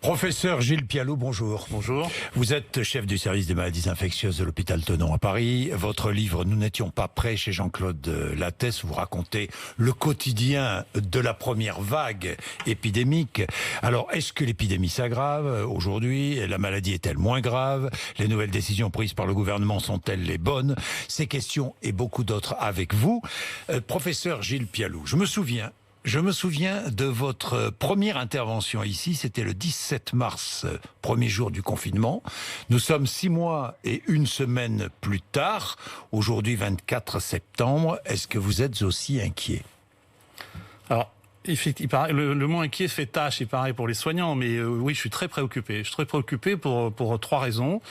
Professeur Gilles Pialou, bonjour. Bonjour. Vous êtes chef du service des maladies infectieuses de l'hôpital Tenon à Paris. Votre livre « Nous n'étions pas prêts » chez Jean-Claude Lattès, vous racontez le quotidien de la première vague épidémique. Alors, est-ce que l'épidémie s'aggrave aujourd'hui? La maladie est-elle moins grave? Les nouvelles décisions prises par le gouvernement sont-elles les bonnes? Ces questions et beaucoup d'autres avec vous. Professeur Gilles Pialou, je me souviens de votre première intervention ici, c'était le 17 mars, premier jour du confinement. Nous sommes 6 mois et 1 semaine plus tard, aujourd'hui 24 septembre. Est-ce que vous êtes aussi inquiet? Alors, le mot inquiet fait tâche, il paraît, pour les soignants, mais oui, je suis très préoccupé. Je suis très préoccupé pour 3 raisons,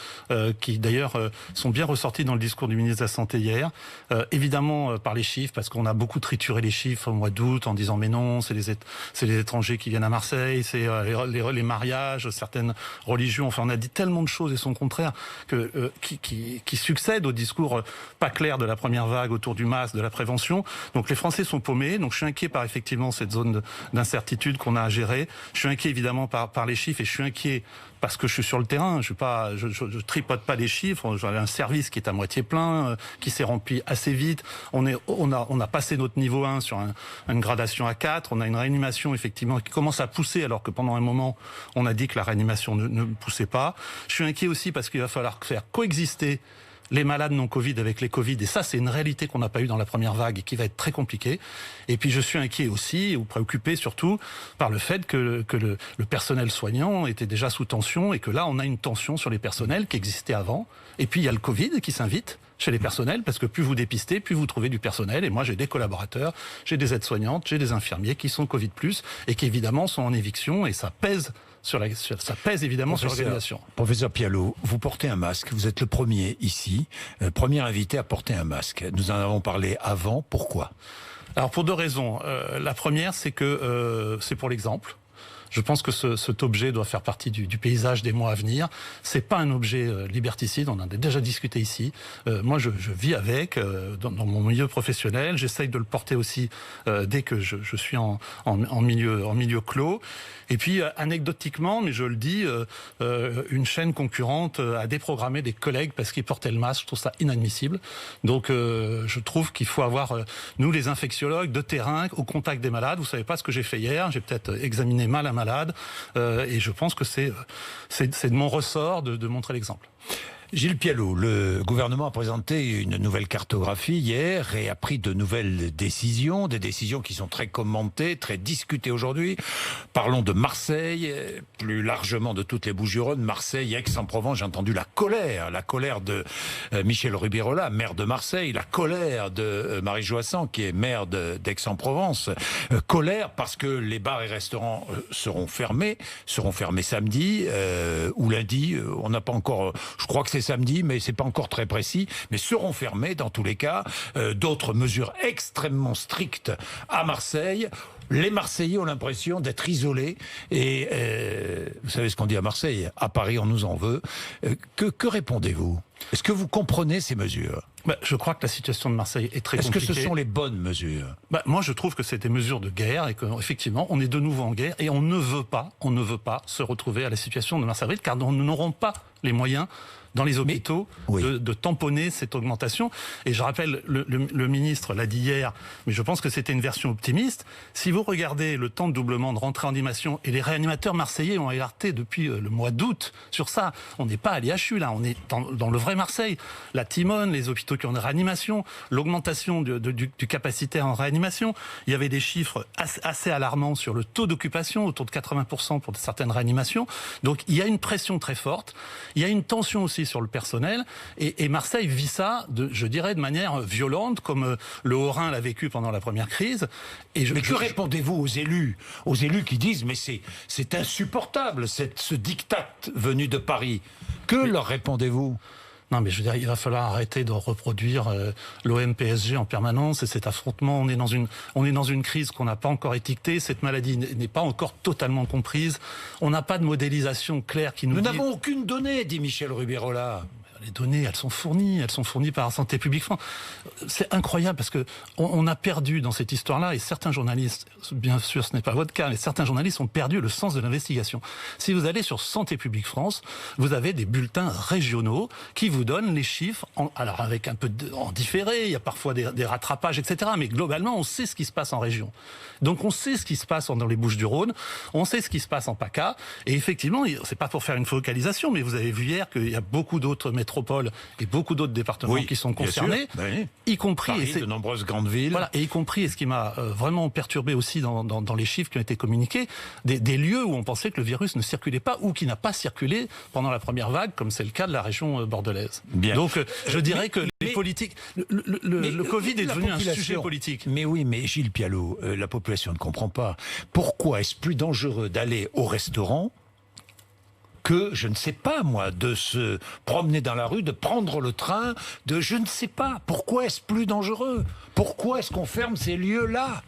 qui d'ailleurs sont bien ressorties dans le discours du ministre de la Santé hier. Évidemment, par les chiffres, parce qu'on a beaucoup trituré les chiffres au mois d'août en disant mais non, c'est les étrangers qui viennent à Marseille, c'est les mariages, certaines religions. Enfin, on a dit tellement de choses et son contraire qui succèdent au discours pas clair de la première vague autour du masque, de la prévention. Donc les Français sont paumés. Donc je suis inquiet par effectivement cette zone d'incertitude qu'on a à gérer. Je suis inquiet évidemment par les chiffres et je suis inquiet parce que je suis sur le terrain. Je tripote pas les chiffres. J'ai un service qui est à moitié plein, qui s'est rempli assez vite. On a passé notre niveau 1 sur une gradation à 4. On a une réanimation effectivement qui commence à pousser alors que pendant un moment on a dit que la réanimation ne poussait pas. Je suis inquiet aussi parce qu'il va falloir faire coexister les malades non Covid avec les Covid, et ça c'est une réalité qu'on n'a pas eue dans la première vague et qui va être très compliquée. Et puis je suis inquiet aussi, ou préoccupé surtout, par le fait que le personnel soignant était déjà sous tension et que là on a une tension sur les personnels qui existait avant. Et puis il y a le Covid qui s'invite chez les personnels, parce que plus vous dépistez, plus vous trouvez du personnel. Et moi j'ai des collaborateurs, j'ai des aides-soignantes, j'ai des infirmiers qui sont Covid+, et qui évidemment sont en éviction, et ça pèse ça pèse évidemment sur l'organisation. Professeur Pialou, vous portez un masque, vous êtes le premier ici, premier invité à porter un masque. Nous en avons parlé avant, pourquoi? Alors pour 2 raisons. La première, c'est que c'est pour l'exemple. Je pense que cet objet doit faire partie du paysage des mois à venir. C'est pas un objet liberticide, on en a déjà discuté ici. Moi, je vis avec, dans mon milieu professionnel. J'essaye de le porter aussi dès que je suis en milieu clos. Et puis, anecdotiquement, mais je le dis, une chaîne concurrente a déprogrammé des collègues parce qu'ils portaient le masque. Je trouve ça inadmissible. Donc, je trouve qu'il faut avoir, nous, les infectiologues de terrain, au contact des malades. Vous savez pas ce que j'ai fait hier. J'ai peut-être examiné mal un malade. Et je pense que c'est de mon ressort de montrer l'exemple. Gilles Pialou, le gouvernement a présenté une nouvelle cartographie hier et a pris de nouvelles décisions, des décisions qui sont très commentées, très discutées aujourd'hui. Parlons de Marseille, plus largement de toutes les Bouches-du-Rhône, Marseille, Aix-en-Provence. J'ai entendu la colère de Michel Rubirola, maire de Marseille, la colère de Marie Joissan, qui est maire d'Aix-en-Provence. Colère parce que les bars et restaurants seront fermés samedi ou lundi. On n'a pas encore, je crois que c'est samedi, mais c'est pas encore très précis, mais seront fermés dans tous les cas. D'autres mesures extrêmement strictes à Marseille. Les Marseillais ont l'impression d'être isolés et vous savez ce qu'on dit à Marseille, à Paris on nous en veut. Que répondez-vous? Est-ce que vous comprenez ces mesures? Je crois que la situation de Marseille est très compliquée. Est-ce que ce sont les bonnes mesures? Moi, je trouve que c'est des mesures de guerre et qu'effectivement, on est de nouveau en guerre et on ne veut pas se retrouver à la situation de Marseille, car nous n'aurons pas les moyens dans les hôpitaux de tamponner cette augmentation. Et je rappelle, le ministre l'a dit hier, mais je pense que c'était une version optimiste. Si vous regardez le temps de doublement de rentrée en animation, et les réanimateurs marseillais ont alerté depuis le mois d'août sur ça, on n'est pas à l'IHU là, on est dans le vrai Marseille. La Timone, les hôpitaux qui ont une réanimation, l'augmentation du capacitaire en réanimation. Il y avait des chiffres assez alarmants sur le taux d'occupation, autour de 80% pour certaines réanimations. Donc il y a une pression très forte, il y a une tension aussi sur le personnel, et Marseille vit ça, je dirais, de manière violente, comme le Haut-Rhin l'a vécu pendant la première crise. Mais que répondez-vous aux élus qui disent mais c'est insupportable ce diktat venu de Paris? Leur répondez-vous? Non, mais je veux dire, il va falloir arrêter de reproduire l'OM-PSG en permanence et cet affrontement. On est dans une crise qu'on n'a pas encore étiquetée. Cette maladie n'est pas encore totalement comprise. On n'a pas de modélisation claire qui nous dit... Nous n'avons aucune donnée, dit Michel Rubirola. les données, elles sont fournies par Santé publique France. C'est incroyable parce que on a perdu dans cette histoire-là, et certains journalistes, bien sûr ce n'est pas votre cas, mais certains journalistes ont perdu le sens de l'investigation. Si vous allez sur Santé publique France, vous avez des bulletins régionaux qui vous donnent les chiffres, alors avec un peu en différé, il y a parfois des rattrapages, etc. Mais globalement, on sait ce qui se passe en région. Donc on sait ce qui se passe dans les Bouches-du-Rhône, on sait ce qui se passe en PACA, et effectivement, c'est pas pour faire une focalisation, mais vous avez vu hier qu'il y a beaucoup d'autres métropoles et beaucoup d'autres départements qui sont concernés, y compris Paris, de nombreuses grandes villes. Voilà, et y compris, et ce qui m'a vraiment perturbé aussi dans les chiffres qui ont été communiqués, des lieux où on pensait que le virus ne circulait pas ou qui n'a pas circulé pendant la première vague, comme c'est le cas de la région bordelaise. Bien. Donc je dirais que les politiques, le Covid est devenu un sujet politique. Mais oui, mais Gilles Pialot, la population ne comprend pas. Pourquoi est-ce plus dangereux d'aller au restaurant que, je ne sais pas moi, de se promener dans la rue, de prendre le train, je ne sais pas. Pourquoi est-ce plus dangereux? Pourquoi est-ce qu'on ferme ces lieux-là?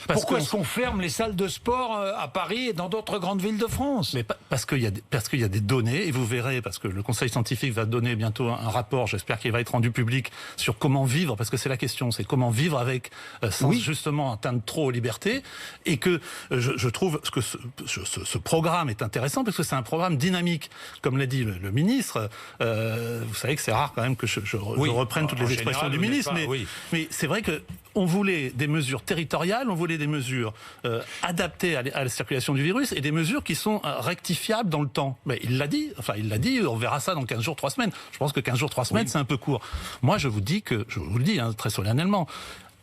Pourquoi est-ce qu'on ferme les salles de sport à Paris et dans d'autres grandes villes de France? Mais parce qu'il y a des données, et vous verrez, parce que le Conseil scientifique va donner bientôt un rapport, j'espère qu'il va être rendu public, sur comment vivre, parce que c'est la question, c'est comment vivre avec, sans justement atteindre trop aux libertés, et que je trouve que ce programme est intéressant, parce que c'est un programme dynamique. Comme l'a dit le ministre, vous savez que c'est rare quand même que je reprenne toutes les expressions du ministre, mais c'est vrai que on voulait des mesures territoriales, on voulait des mesures adaptées à la circulation du virus et des mesures qui sont rectifiables dans le temps. Mais il l'a dit, on verra ça dans 15 jours, 3 semaines. Je pense que 15 jours, 3 semaines, c'est un peu court. Moi, je vous le dis très solennellement,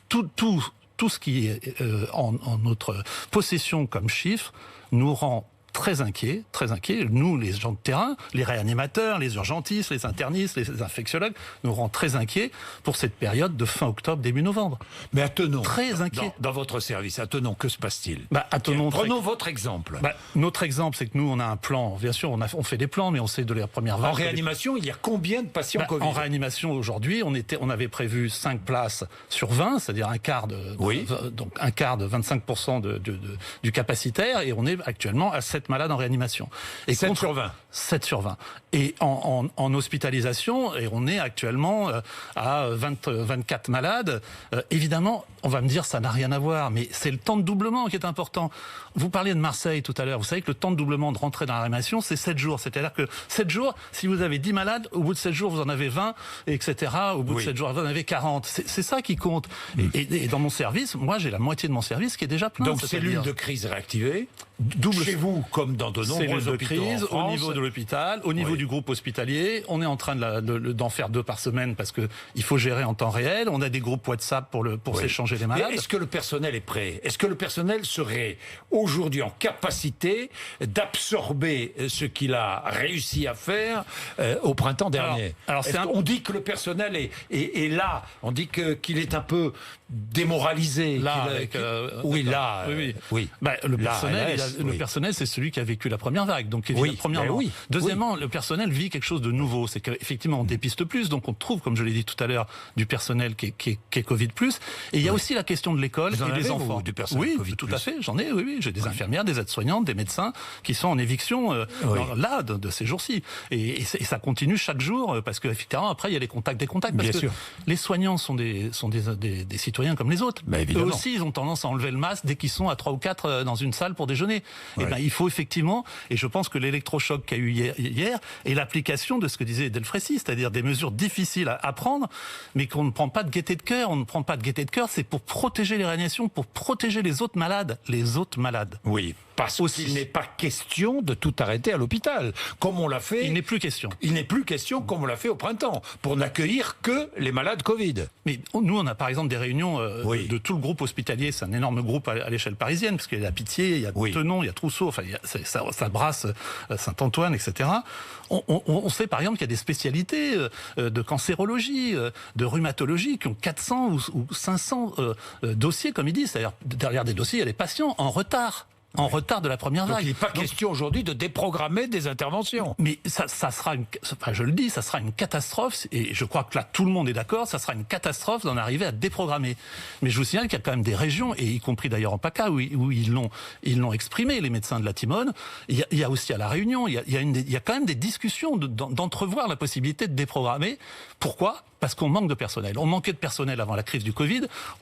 tout ce qui est en notre possession comme chiffre nous rend très inquiets, nous les gens de terrain, les réanimateurs, les urgentistes, les internistes, les infectiologues, nous rend très inquiets pour cette période de fin octobre, début novembre. Mais attenons, très inquiets. Dans votre service, que se passe-t-il? Prenons votre exemple. Notre exemple, c'est que nous, on a un plan, bien sûr, on fait des plans, mais on sait de la première vague. En réanimation, il y a combien de patients Covid? En réanimation, aujourd'hui, on avait prévu 5 places sur 20, c'est-à-dire un quart de 25% du capacitaire, et on est actuellement à 7 malades en réanimation. Et 7 sur 20. 7 sur 20. Et en hospitalisation, et on est actuellement à 24 malades. Évidemment, on va me dire ça n'a rien à voir, mais c'est le temps de doublement qui est important. Vous parliez de Marseille tout à l'heure. Vous savez que le temps de doublement de rentrer dans la réanimation, c'est 7 jours. C'est-à-dire que 7 jours, si vous avez 10 malades, au bout de 7 jours, vous en avez 20, etc. Au bout de 7 jours, vous en avez 40. C'est ça qui compte. Et dans mon service, moi, j'ai la moitié de mon service qui est déjà plein. Donc, cellule de crise réactivée, chez vous, comme dans de nombreux hôpitaux crise, en France. au niveau de l'hôpital, au niveau du groupe hospitalier. On est en train d'en faire 2 par semaine parce que il faut gérer en temps réel. On a des groupes WhatsApp pour s'échanger les malades. Est-ce que le personnel est prêt? Est-ce que le personnel serait aujourd'hui en capacité d'absorber ce qu'il a réussi à faire au printemps dernier? On dit que le personnel est là. On dit qu'il est un peu démoralisé. Le personnel, c'est celui qui a vécu la première vague. Donc, premièrement. Deuxièmement, le personnel vit quelque chose de nouveau. C'est qu'effectivement, on dépiste plus. Donc, on trouve, comme je l'ai dit tout à l'heure, du personnel qui est Covid+. Et il y a aussi la question de l'école et des enfants. Du personnel Covid+. Tout à fait. J'en ai, J'ai des infirmières, des aides-soignantes, des médecins qui sont en éviction de ces jours-ci. Et ça continue chaque jour parce qu'effectivement, après, il y a des contacts. Parce que les soignants sont des citoyens comme les autres. Eux aussi, ils ont tendance à enlever le masque dès qu'ils sont à 3 ou 4 dans une salle pour déjeuner. Il faut effectivement, et je pense que l'électrochoc qu'il y a eu hier est l'application de ce que disait Delfrécy, c'est-à-dire des mesures difficiles à prendre, mais qu'on ne prend pas de gaieté de cœur. On ne prend pas de gaieté de cœur, c'est pour protéger les réanimations, pour protéger les autres malades. Oui. Parce qu'il n'est pas question de tout arrêter à l'hôpital, comme on l'a fait. Il n'est plus question. Comme on l'a fait au printemps, pour n'accueillir que les malades Covid. Mais nous, on a par exemple des réunions de tout le groupe hospitalier. C'est un énorme groupe à l'échelle parisienne, parce qu'il y a la Pitié, il y a Tenon, il y a Trousseau, enfin, ça brasse Saint-Antoine, etc. On sait par exemple qu'il y a des spécialités de cancérologie, de rhumatologie, qui ont 400 ou 500 dossiers, comme ils disent. C'est-à-dire, derrière des dossiers, il y a des patients en retard. en retard de la première vague. Donc il n'est pas question aujourd'hui de déprogrammer des interventions. Mais ça sera je le dis, ça sera une catastrophe, et je crois que là tout le monde est d'accord, ça sera une catastrophe d'en arriver à déprogrammer. Mais je vous signale qu'il y a quand même des régions, et y compris d'ailleurs en PACA, où ils l'ont exprimé, les médecins de la Timone. Il y a aussi à La Réunion, il y a quand même des discussions d'entrevoir la possibilité de déprogrammer. Pourquoi ? Parce qu'on manque de personnel. On manquait de personnel avant la crise du Covid.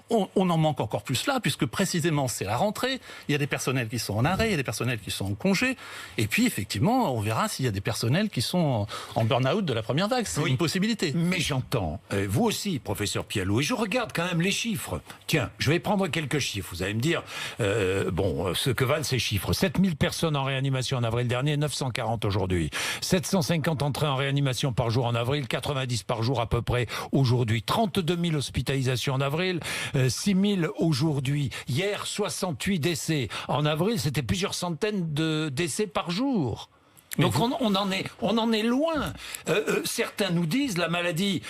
On en manque encore plus là, puisque précisément c'est la rentrée. Il y a des personnels qui sont en arrêt, il y a des personnels qui sont en congé. Et puis effectivement, on verra s'il y a des personnels qui sont en burn-out de la première vague. C'est une possibilité. Mais j'entends, vous aussi, professeur Pialou, et je regarde quand même les chiffres. Tiens, je vais prendre quelques chiffres. Vous allez me dire, ce que valent ces chiffres. 7000 personnes en réanimation en avril dernier, 940 aujourd'hui. 750 entrées en réanimation par jour en avril, 90 par jour à peu près aujourd'hui. 32 000 hospitalisations en avril, 6 000 aujourd'hui. Hier, 68 décès. En avril, c'était plusieurs centaines de décès par jour. Donc on en est loin. Certains nous disent la maladie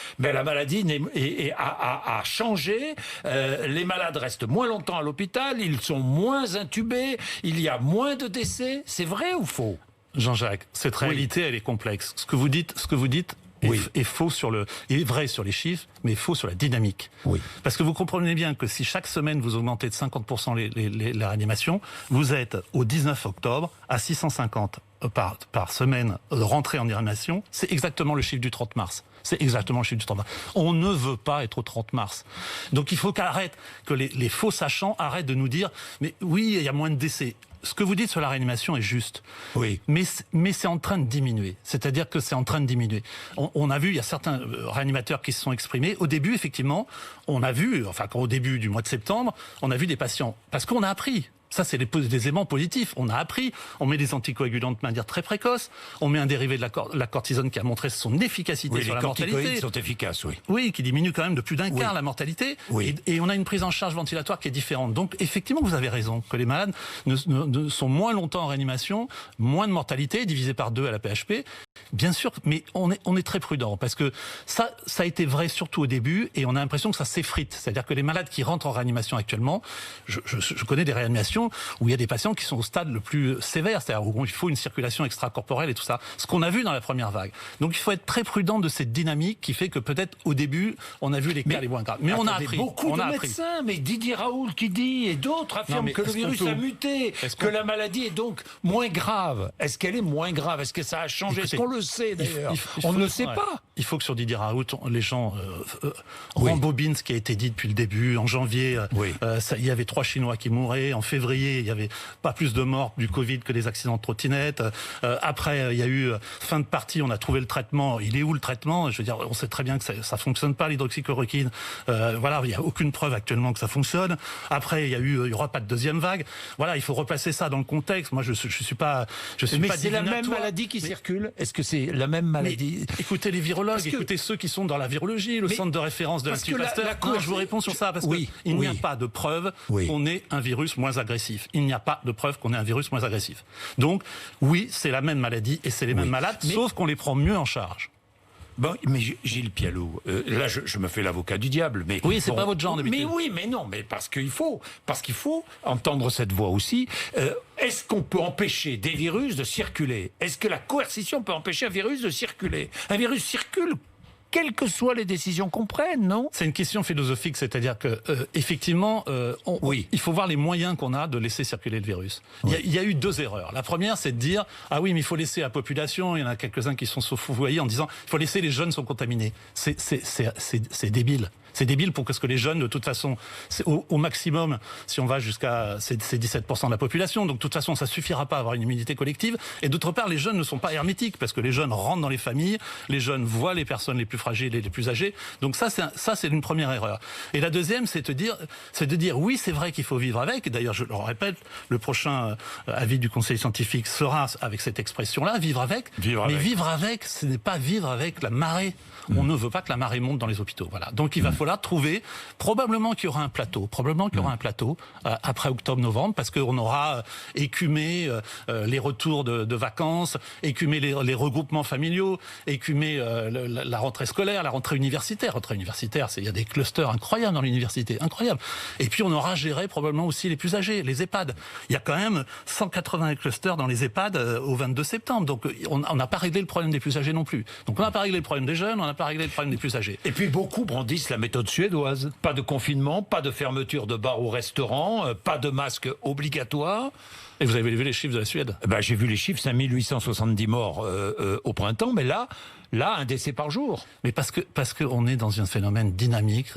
a changé. Les malades restent moins longtemps à l'hôpital, ils sont moins intubés, il y a moins de décès. C'est vrai ou faux ? Jean-Jacques, cette réalité, elle est complexe. Ce que vous dites est faux est vrai sur les chiffres, mais faux sur la dynamique. Oui. Parce que vous comprenez bien que si chaque semaine vous augmentez de 50% la réanimation, vous êtes au 19 octobre à 650 par semaine de rentrée en réanimation. C'est exactement le chiffre du 30 mars. C'est exactement le chiffre du 30 mars. On ne veut pas être au 30 mars. Donc il faut que les faux sachants arrêtent de nous dire « mais oui, il y a moins de décès ». Ce que vous dites sur la réanimation est juste. Oui. Mais c'est en train de diminuer. C'est-à-dire que c'est en train de diminuer. On a vu, il y a certains réanimateurs qui se sont exprimés. Au début, effectivement, au début du mois de septembre, on a vu des patients. Parce qu'on a appris. Ça, c'est des éléments positifs. On a appris, on met des anticoagulants de manière très précoce, on met un dérivé de la cortisone qui a montré son efficacité sur la mortalité. Les corticoïdes sont efficaces, oui. Oui, qui diminue quand même de plus d'un quart la mortalité. Oui. Et on a une prise en charge ventilatoire qui est différente. Donc, effectivement, vous avez raison, que les malades sont moins longtemps en réanimation, moins de mortalité, divisé par 2 à la PHP. Bien sûr, mais on est très prudent, parce que ça a été vrai surtout au début, et on a l'impression que ça s'effrite. C'est-à-dire que les malades qui rentrent en réanimation actuellement, je connais des réanimations où il y a des patients qui sont au stade le plus sévère, c'est-à-dire où il faut une circulation extracorporelle et tout ça, ce qu'on a vu dans la première vague. Donc il faut être très prudent de cette dynamique qui fait que peut-être au début, on a vu les cas les moins graves. Mais on a appris. Beaucoup de médecins, mais Didier Raoult qui dit, et d'autres affirment que le virus a muté, que la maladie est donc moins grave. Est-ce qu'elle est moins grave ? Est-ce que ça a changé ? Est-ce qu'on le sait d'ailleurs ? On ne le sait pas. Il faut que sur Didier Raoult, les gens rembobinent ce qui a été dit depuis le début. En janvier, il y avait 3 Chinois qui mouraient. En février, il n'y avait pas plus de morts du Covid que des accidents de trottinette. Après, il y a eu fin de partie, on a trouvé le traitement. Il est où le traitement ? Je veux dire, on sait très bien que ça fonctionne pas, l'hydroxychloroquine. Voilà, il n'y a aucune preuve actuellement que ça fonctionne. Après, il y aura pas de deuxième vague. Voilà, il faut replacer ça dans le contexte. Moi, je suis pas mais c'est la même maladie qui circule ? Est-ce que c'est la même maladie ? Écoutez les virologues, écoutez ceux qui sont dans la virologie, le centre de référence de l'Institut Pasteur. Je vous réponds sur ça, parce qu'il n'y a pas de preuve qu'on ait un virus moins agressif. Il n'y a pas de preuve qu'on ait un virus moins agressif. Donc, oui, c'est la même maladie et c'est les mêmes malades, sauf qu'on les prend mieux en charge. Bon, mais Gilles Pialou, là je me fais l'avocat du diable, mais oui, c'est pas votre genre d'habitude. Mais oui, mais non, mais parce qu'il faut entendre cette voix aussi. Est-ce qu'on peut empêcher des virus de circuler ? Est-ce que la coercition peut empêcher un virus de circuler ? Un virus circule quelles que soient les décisions qu'on prenne, non ? C'est une question philosophique, c'est-à-dire que effectivement, il faut voir les moyens qu'on a de laisser circuler le virus. Il y a eu 2 erreurs. La première, c'est de dire ah oui, mais il faut laisser la population. Il y en a quelques-uns qui sont fourvoyés en disant il faut laisser les jeunes sont contaminés. C'est débile. C'est débile pour que les jeunes, de toute façon, au maximum, si on va jusqu'à c'est 17% de la population, donc de toute façon, ça suffira pas à avoir une immunité collective. Et d'autre part, les jeunes ne sont pas hermétiques, parce que les jeunes rentrent dans les familles, les jeunes voient les personnes les plus fragiles et les plus âgées. Donc ça, c'est une première erreur. Et la deuxième, c'est de dire oui, c'est vrai qu'il faut vivre avec. Et d'ailleurs, je le répète, le prochain avis du Conseil scientifique sera avec cette expression-là, vivre avec. Mais vivre avec, ce n'est pas vivre avec la marée. On ne veut pas que la marée monte dans les hôpitaux. Voilà. Donc il va falloir falloir trouver, probablement qu'il y aura un plateau, après octobre-novembre, parce qu'on aura écumé les retours de vacances, écumé les regroupements familiaux, écumé la rentrée scolaire, la rentrée universitaire. Il y a des clusters incroyables dans l'université, incroyables. Et puis on aura géré probablement aussi les plus âgés, les EHPAD. Il y a quand même 180 clusters dans les EHPAD au 22 septembre. Donc on n'a pas réglé le problème des plus âgés non plus. Donc on n'a pas réglé le problème des jeunes, on n'a pas réglé le problème des plus âgés. Et puis beaucoup brandissent la méthode suédoise. Pas de confinement, pas de fermeture de bars ou restaurants, pas de masque obligatoire. Et vous avez vu les chiffres de la Suède? J'ai vu les chiffres, 5870 morts au printemps, mais là, un décès par jour. Mais parce que on est dans un phénomène dynamique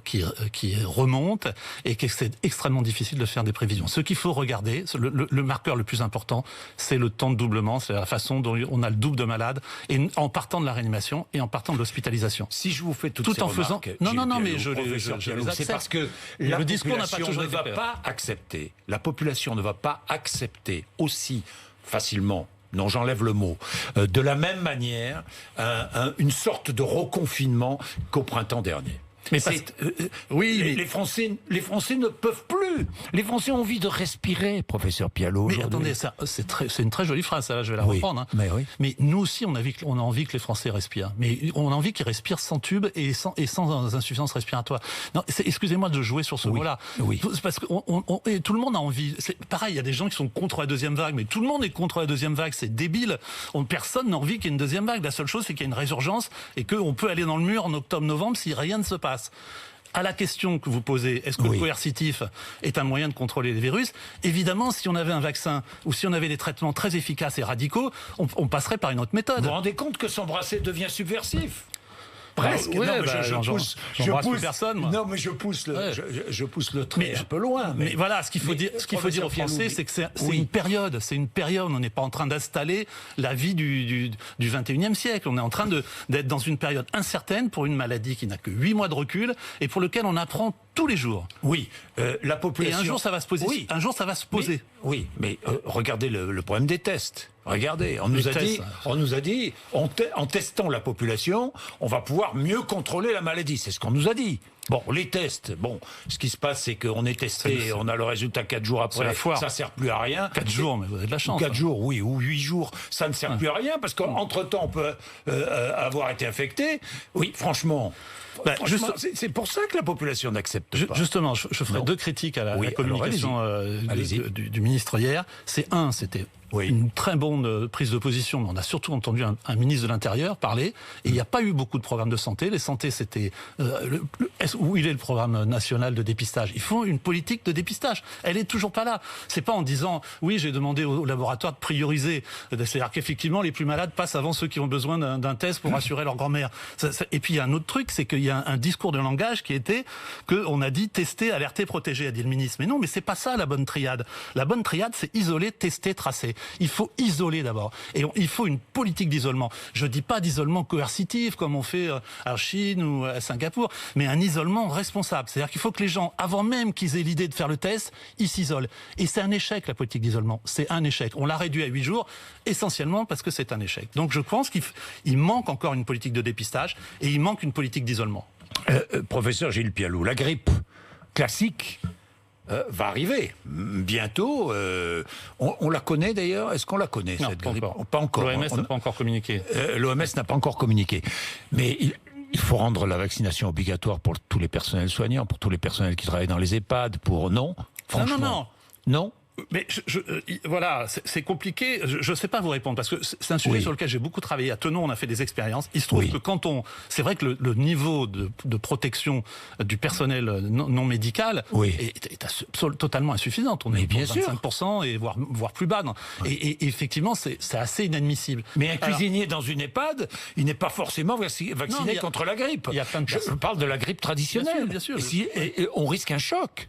qui remonte et que c'est extrêmement difficile de faire des prévisions. Ce qu'il faut regarder, le marqueur le plus important, c'est le temps de doublement, c'est la façon dont on a le double de malades, et en partant de la réanimation et en partant de l'hospitalisation. Si je vous fais toutes ces remarques, non, mais je les accepte. C'est parce que la population ne va pas accepter. La population ne va pas accepter aussi facilement. Non, j'enlève le mot. De la même manière, une sorte de reconfinement qu'au printemps dernier. Mais les Français ne peuvent plus. Les Français ont envie de respirer, professeur Pialot. Mais attendez, c'est une très jolie phrase, ça, là, je vais la reprendre. Hein. Mais nous aussi, on a envie que les Français respirent. Mais on a envie qu'ils respirent sans tube et sans insuffisance respiratoire. Non, excusez-moi de jouer sur ce mot-là. Oui. Parce que et tout le monde a envie. C'est pareil, il y a des gens qui sont contre la deuxième vague, mais tout le monde est contre la deuxième vague. C'est débile. Personne n'a envie qu'il y ait une deuxième vague. La seule chose, c'est qu'il y a une résurgence et qu'on peut aller dans le mur en octobre-novembre si rien ne se passe. À la question que vous posez, est-ce que le coercitif est un moyen de contrôler les virus? Évidemment, si on avait un vaccin ou si on avait des traitements très efficaces et radicaux, on passerait par une autre méthode. Vous vous rendez compte que s'embrasser devient subversif? Presque. Je pousse personne. Moi. Non, mais je pousse le trait un peu loin. Mais voilà, ce qu'il faut dire aux Français, c'est que c'est une période. C'est une période. On n'est pas en train d'installer la vie du 21e siècle. On est en train d'être dans une période incertaine pour une maladie qui n'a que 8 mois de recul et pour lequel on apprend tous les jours. Oui, la population. Et un jour, ça va se poser. Oui. Un jour, ça va se poser. Mais regardez le problème des tests. Regardez, on nous a dit, en testant la population, on va pouvoir mieux contrôler la maladie. C'est ce qu'on nous a dit. Bon, les tests, ce qui se passe, c'est qu'on est testé, on a le résultat 4 jours après, ça sert plus à rien. 4 jours, mais vous avez de la chance. 4 jours, oui, ou 8 jours, ça ne sert plus à rien, parce qu'entre-temps, on peut avoir été infecté. Oui, franchement... c'est pour ça que la population n'accepte pas. Justement, je ferai 2 critiques à la communication du ministre hier. C'était une très bonne prise de position, mais on a surtout entendu un ministre de l'Intérieur parler, et il n'y a pas eu beaucoup de programmes de santé. Les santé, c'était... où il est le programme national de dépistage? Il faut une politique de dépistage. Elle est toujours pas là. C'est pas en disant, oui, j'ai demandé au laboratoire de prioriser. C'est-à-dire qu'effectivement, les plus malades passent avant ceux qui ont besoin d'un test pour assurer leur grand-mère. Et puis, il y a un autre truc, c'est qu'il y a un discours de langage qui était qu'on a dit tester, alerter, protéger, a dit le ministre. Mais non, mais c'est pas ça la bonne triade. La bonne triade, c'est isoler, tester, tracer. Il faut isoler d'abord. Et il faut une politique d'isolement. Je dis pas d'isolement coercitif, comme on fait à Chine ou à Singapour, mais un isolement responsable. C'est-à-dire qu'il faut que les gens, avant même qu'ils aient l'idée de faire le test, ils s'isolent. Et c'est un échec, la politique d'isolement. C'est un échec. On l'a réduit à 8 jours, essentiellement parce que c'est un échec. Donc je pense qu'il manque encore une politique de dépistage et il manque une politique d'isolement. Professeur Gilles Pialot, la grippe classique va arriver bientôt. On la connaît d'ailleurs. Est-ce qu'on la connaît, cette grippe? Pas encore. L'OMS n'a pas encore communiqué. L'OMS n'a pas encore communiqué. Mais il faut rendre la vaccination obligatoire pour tous les personnels soignants, pour tous les personnels qui travaillent dans les EHPAD, Non, franchement. Non. Mais voilà, c'est compliqué. Je ne sais pas vous répondre parce que c'est un sujet sur lequel j'ai beaucoup travaillé. À Tenon, on a fait des expériences. Il se trouve que c'est vrai que le niveau de protection du personnel non médical est totalement insuffisant. On est bien 25% et voire plus bas. Et effectivement, c'est assez inadmissible. Mais un cuisinier dans une EHPAD, il n'est pas forcément vacciné contre la grippe. Je parle de la grippe traditionnelle. Bien sûr. Et on risque un choc.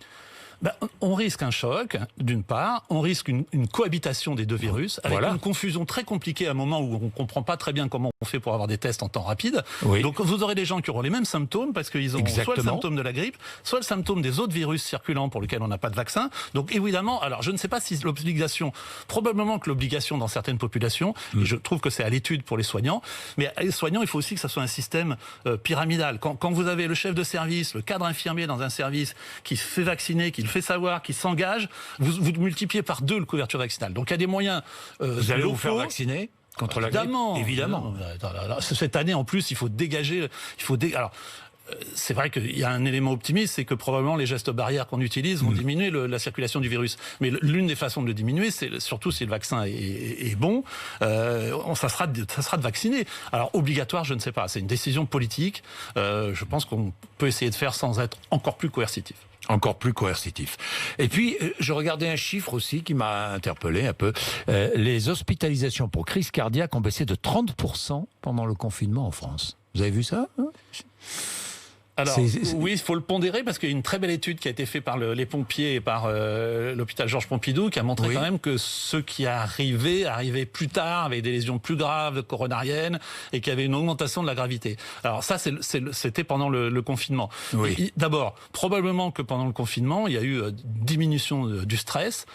On risque un choc, d'une part, on risque une cohabitation des deux virus, avec Voilà. une confusion très compliquée à un moment où on ne comprend pas très bien comment on fait pour avoir des tests en temps rapide. Oui. Donc vous aurez des gens qui auront les mêmes symptômes, parce qu'ils ont soit le symptôme de la grippe, soit le symptôme des autres virus circulants pour lesquels on n'a pas de vaccin. Donc évidemment, alors je ne sais pas si l'obligation, probablement que l'obligation dans certaines populations, et je trouve que c'est à l'étude pour les soignants, mais les soignants, il faut aussi que ça soit un système pyramidal. Quand vous avez le chef de service, le cadre infirmier dans un service qui se fait vacciner, qui le fait savoir, qui s'engage, vous multipliez par 2 le couverture vaccinale. Donc il y a des moyens Vous allez locaux, vous faire vacciner contre la grippe? Évidemment. Cette année, en plus, il faut dégager... Alors, c'est vrai qu'il y a un élément optimiste, c'est que probablement les gestes barrières qu'on utilise vont diminuer la circulation du virus. Mais l'une des façons de le diminuer, c'est surtout si le vaccin est bon, ça sera de vacciner. Alors obligatoire, je ne sais pas. C'est une décision politique. Je pense qu'on peut essayer de faire sans être encore plus coercitif. Encore plus coercitif. Et puis, je regardais un chiffre aussi qui m'a interpellé un peu. Les hospitalisations pour crise cardiaque ont baissé de 30% pendant le confinement en France. Vous avez vu ça, hein? Alors, oui, il faut le pondérer parce qu'il y a une très belle étude qui a été faite par les pompiers et par l'hôpital Georges Pompidou qui a montré quand même que ceux qui arrivaient plus tard avec des lésions plus graves, coronariennes, et qui avaient une augmentation de la gravité. Alors ça, c'était pendant le confinement. Oui. D'abord, probablement que pendant le confinement, il y a eu diminution du stress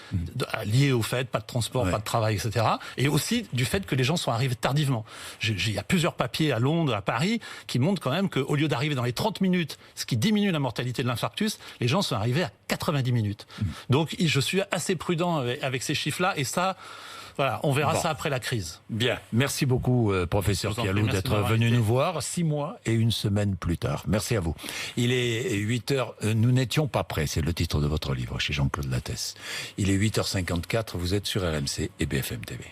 lié au fait, pas de transport, pas de travail, etc. Et aussi du fait que les gens sont arrivés tardivement. Il y a plusieurs papiers à Londres, à Paris, qui montrent quand même qu'au lieu d'arriver dans les 30 minutes, ce qui diminue la mortalité de l'infarctus, les gens sont arrivés à 90 minutes. Donc je suis assez prudent avec ces chiffres-là, et ça, voilà, on verra ça après la crise. Bien, merci beaucoup professeur Pialou d'être venu nous voir 6 mois et 1 semaine plus tard. Merci à vous. Il est 8h, nous n'étions pas prêts, c'est le titre de votre livre chez Jean-Claude Lattès. Il est 8h54, vous êtes sur RMC et BFM TV.